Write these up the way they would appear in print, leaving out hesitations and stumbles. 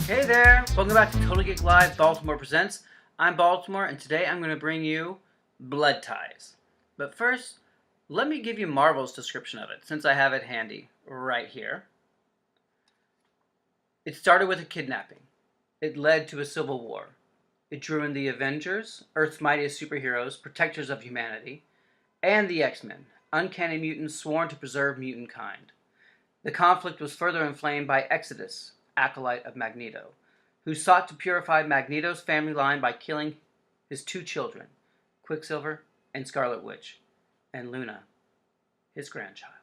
Hey there! Welcome back to Total Geek Live Baltimore Presents. I'm Baltimore, and today I'm going to bring you Blood Ties. But first, let me give you Marvel's description of it, since I have it handy right here. It started with a kidnapping. It led to a civil war. It drew in the Avengers, Earth's mightiest superheroes, protectors of humanity, and the X-Men, uncanny mutants sworn to preserve mutant kind. The conflict was further inflamed by Exodus, acolyte of Magneto, who sought to purify Magneto's family line by killing his two children, Quicksilver and Scarlet Witch, and Luna, his grandchild.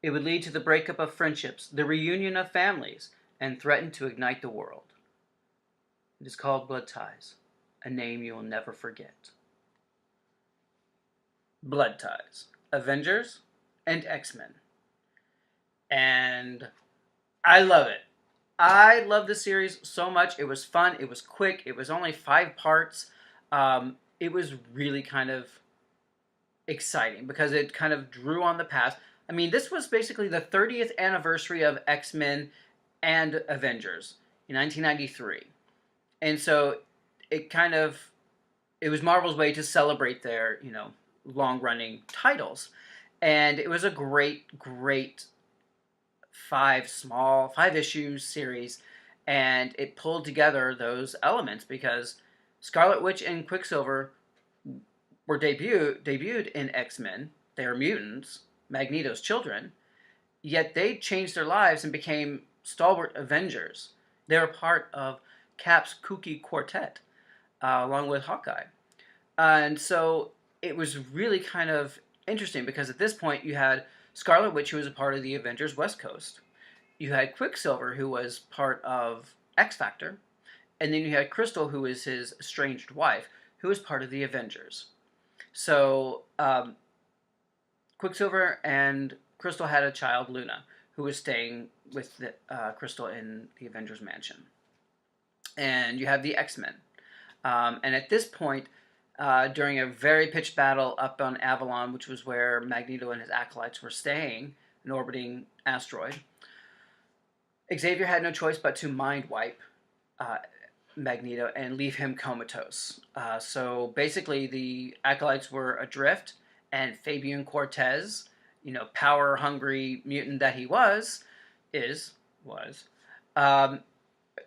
It would lead to the breakup of friendships, the reunion of families, and threaten to ignite the world. It is called Blood Ties, a name you will never forget. Blood Ties, Avengers and X-Men. And I love it. I love this series so much. It was fun. It was quick. It was only 5 parts. It was really kind of exciting because it kind of drew on the past. I mean, this was basically the 30th anniversary of X-Men and Avengers in 1993. And so it was Marvel's way to celebrate their, long-running titles. And it was a great 5-issue series, and it pulled together those elements because Scarlet Witch and Quicksilver were debuted in X-Men. They are mutants, Magneto's children, yet they changed their lives and became stalwart Avengers. They were part of Cap's kooky quartet, along with Hawkeye. And so it was really kind of interesting because at this point you had Scarlet Witch, who was a part of the Avengers West Coast. You had Quicksilver, who was part of X-Factor. And then you had Crystal, who is his estranged wife, who was part of the Avengers. So Quicksilver and Crystal had a child, Luna, who was staying with Crystal in the Avengers mansion. And you have the X-Men. And at this point, during a very pitched battle up on Avalon, which was where Magneto and his acolytes were staying, an orbiting asteroid, Xavier had no choice but to mind wipe Magneto and leave him comatose. So basically the acolytes were adrift, and Fabian Cortez, power-hungry mutant that he was,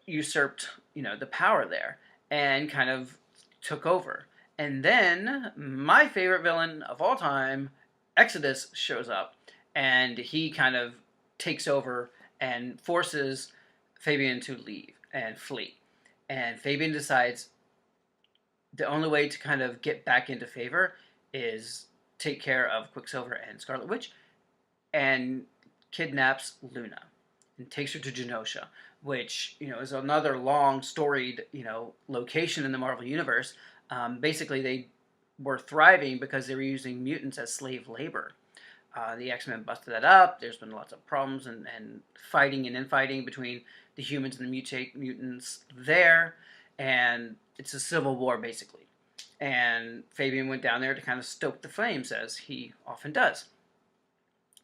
usurped, the power there and kind of took over. And then my favorite villain of all time, Exodus, shows up, and he kind of takes over and forces Fabian to leave and flee. And Fabian decides the only way to kind of get back into favor is take care of Quicksilver and Scarlet Witch, and kidnaps Luna and takes her to Genosha, which is another long storied location in the Marvel Universe. Basically, they were thriving because they were using mutants as slave labor. The X-Men busted that up. There's been lots of problems and fighting and infighting between the humans and the mutants there. And it's a civil war, basically. And Fabian went down there to kind of stoke the flames, as he often does.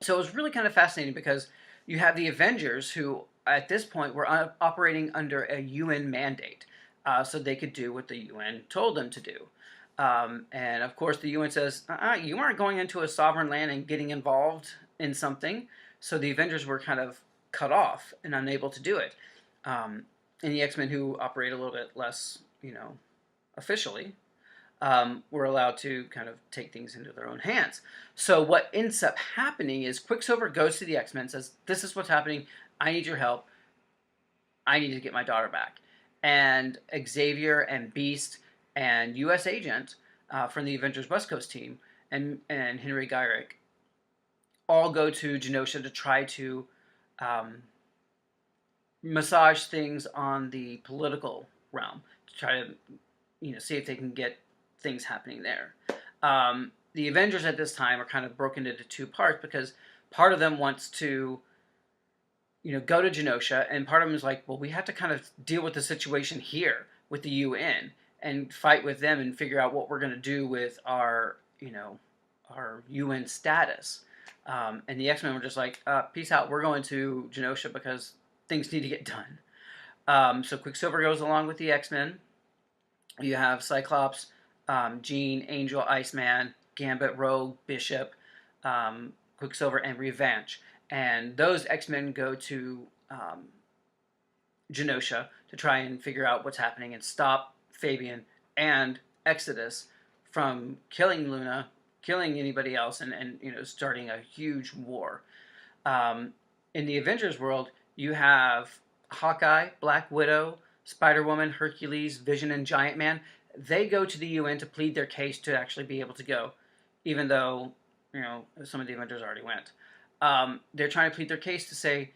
So it was really kind of fascinating because you have the Avengers, who at this point were operating under a UN mandate. So they could do what the UN told them to do. And of course the UN says, you aren't going into a sovereign land and getting involved in something. So the Avengers were kind of cut off and unable to do it. And the X-Men, who operate a little bit less, officially, were allowed to kind of take things into their own hands. So what ends up happening is Quicksilver goes to the X-Men and says, this is what's happening. I need your help. I need to get my daughter back. And Xavier and Beast and U.S. Agent from the Avengers West Coast team and Henry Gyrick all go to Genosha to try to massage things on the political realm, to try to see if they can get things happening there. The Avengers at this time are kind of broken into 2 parts because part of them wants to go to Genosha, and part of them is like, well, we have to kind of deal with the situation here with the UN and fight with them and figure out what we're going to do with our UN status. And the X-Men were just like, peace out, we're going to Genosha because things need to get done. So Quicksilver goes along with the X-Men. You have Cyclops, Jean, Angel, Iceman, Gambit, Rogue, Bishop, Quicksilver, and Revenge. And those X-Men go to Genosha to try and figure out what's happening and stop Fabian and Exodus from killing Luna, killing anybody else, and starting a huge war. In the Avengers world, you have Hawkeye, Black Widow, Spider-Woman, Hercules, Vision, and Giant Man. They go to the UN to plead their case to actually be able to go, even though some of the Avengers already went. They're trying to plead their case to say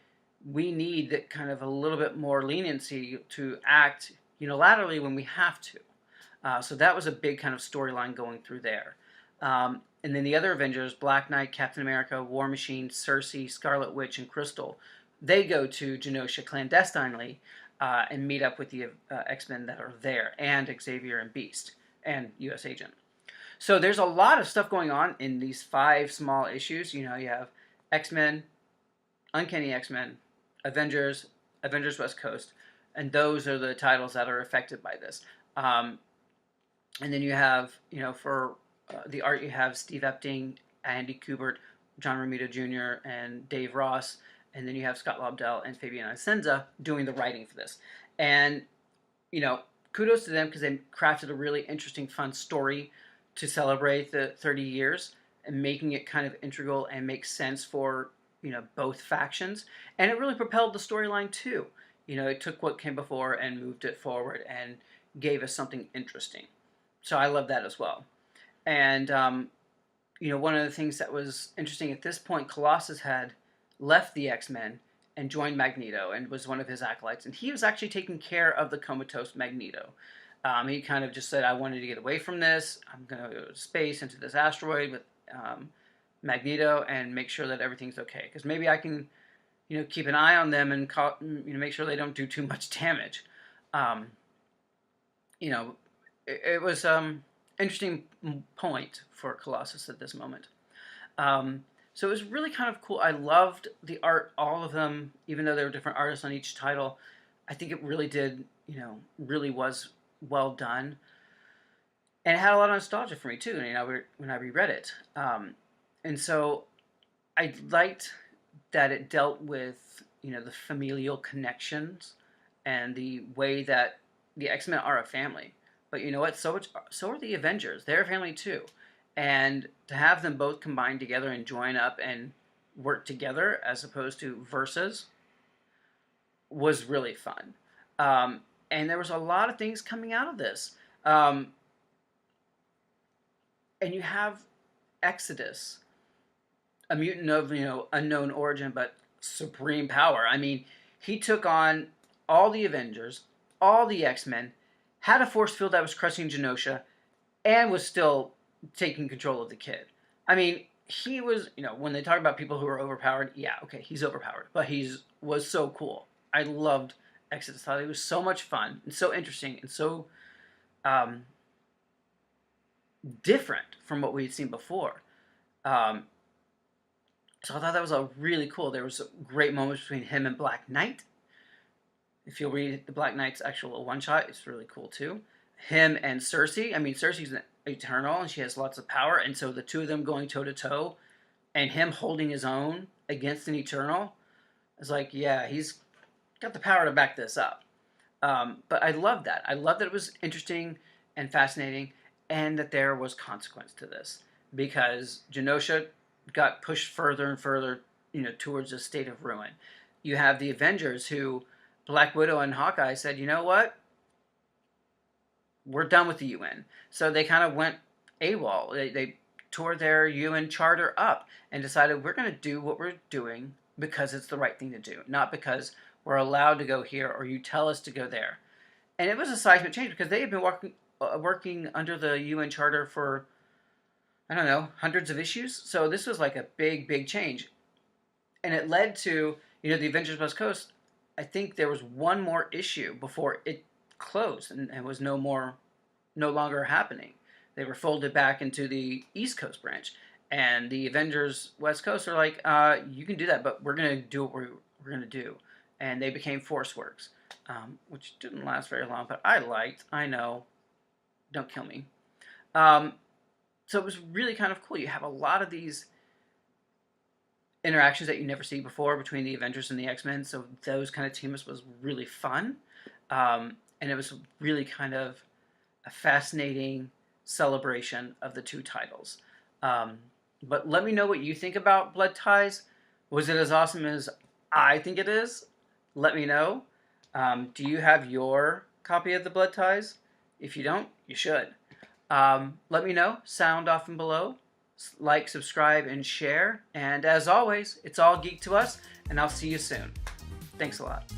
we need that kind of a little bit more leniency to act unilaterally when we have to. So that was a big kind of storyline going through there. And then the other Avengers, Black Knight, Captain America, War Machine, Cersei, Scarlet Witch, and Crystal, they go to Genosha clandestinely and meet up with the X-Men that are there, and Xavier and Beast, and U.S. Agent. So there's a lot of stuff going on in these 5 small issues. You have X-Men, Uncanny X-Men, Avengers, Avengers West Coast, and those are the titles that are affected by this. And then you have, for the art, you have Steve Epting, Andy Kubert, John Romita Jr., and Dave Ross, and then you have Scott Lobdell and Fabian Nicieza doing the writing for this. And, kudos to them because they crafted a really interesting, fun story to celebrate the 30 years and making it kind of integral and make sense for both factions, and it really propelled the storyline too. It took what came before and moved it forward and gave us something interesting. So I love that as well. And one of the things that was interesting at this point, Colossus had left the X-Men and joined Magneto and was one of his acolytes, and he was actually taking care of the comatose Magneto. He kind of just said, I wanted to get away from this. I'm going to go to space, into this asteroid with Magneto, and make sure that everything's okay. Because maybe I can, keep an eye on them and make sure they don't do too much damage. It was interesting point for Colossus at this moment. So it was really kind of cool. I loved the art, all of them, even though there were different artists on each title. I think it really did, really was well done. And it had a lot of nostalgia for me too, when I reread it. And so I liked that it dealt with, the familial connections and the way that the X-Men are a family. But you know what? So are the Avengers. They're a family too. And to have them both combine together and join up and work together as opposed to versus was really fun. And there was a lot of things coming out of this. And you have Exodus, a mutant of, unknown origin, but supreme power. I mean, he took on all the Avengers, all the X-Men, had a force field that was crushing Genosha, and was still taking control of the kid. I mean, he was, when they talk about people who are overpowered, yeah, okay, he's overpowered, but he was so cool. I loved Exodus. I thought it was so much fun and so interesting and so different from what we had seen before. So I thought that was a really cool. There was great moments between him and Black Knight. If you'll read the Black Knight's actual one-shot, it's really cool too. Him and Cersei. I mean, Cersei's an Eternal, and she has lots of power, and so the two of them going toe-to-toe, and him holding his own against an Eternal, is like, yeah, he's got the power to back this up. But I love that. I love that it was interesting and fascinating, and that there was consequence to this, because Genosha got pushed further and further, towards a state of ruin. You have the Avengers, who Black Widow and Hawkeye said, you know what? We're done with the UN. So they kind of went AWOL. They tore their UN charter up and decided we're going to do what we're doing because it's the right thing to do, not because we're allowed to go here or you tell us to go there. And it was a seismic change because they had been working under the UN charter for, I don't know, hundreds of issues. So this was like a big, big change. And it led to, the Avengers West Coast. I think there was one more issue before it closed and was no longer happening. They were folded back into the East Coast branch. And the Avengers West Coast are like, you can do that, but we're going to do what we're going to do. And they became Force Works. which didn't last very long, but I liked. I know. Don't kill me. So it was really kind of cool. You have a lot of these interactions that you never see before between the Avengers and the X-Men, so those kind of team-ups was really fun. And it was really kind of a fascinating celebration of the two titles. But let me know what you think about Blood Ties. Was it as awesome as I think it is? Let me know. Do you have your copy of the Blood Ties? If you don't, you should. Let me know. Sound off and below. Like, subscribe, and share. And as always, it's all geek to us, and I'll see you soon. Thanks a lot.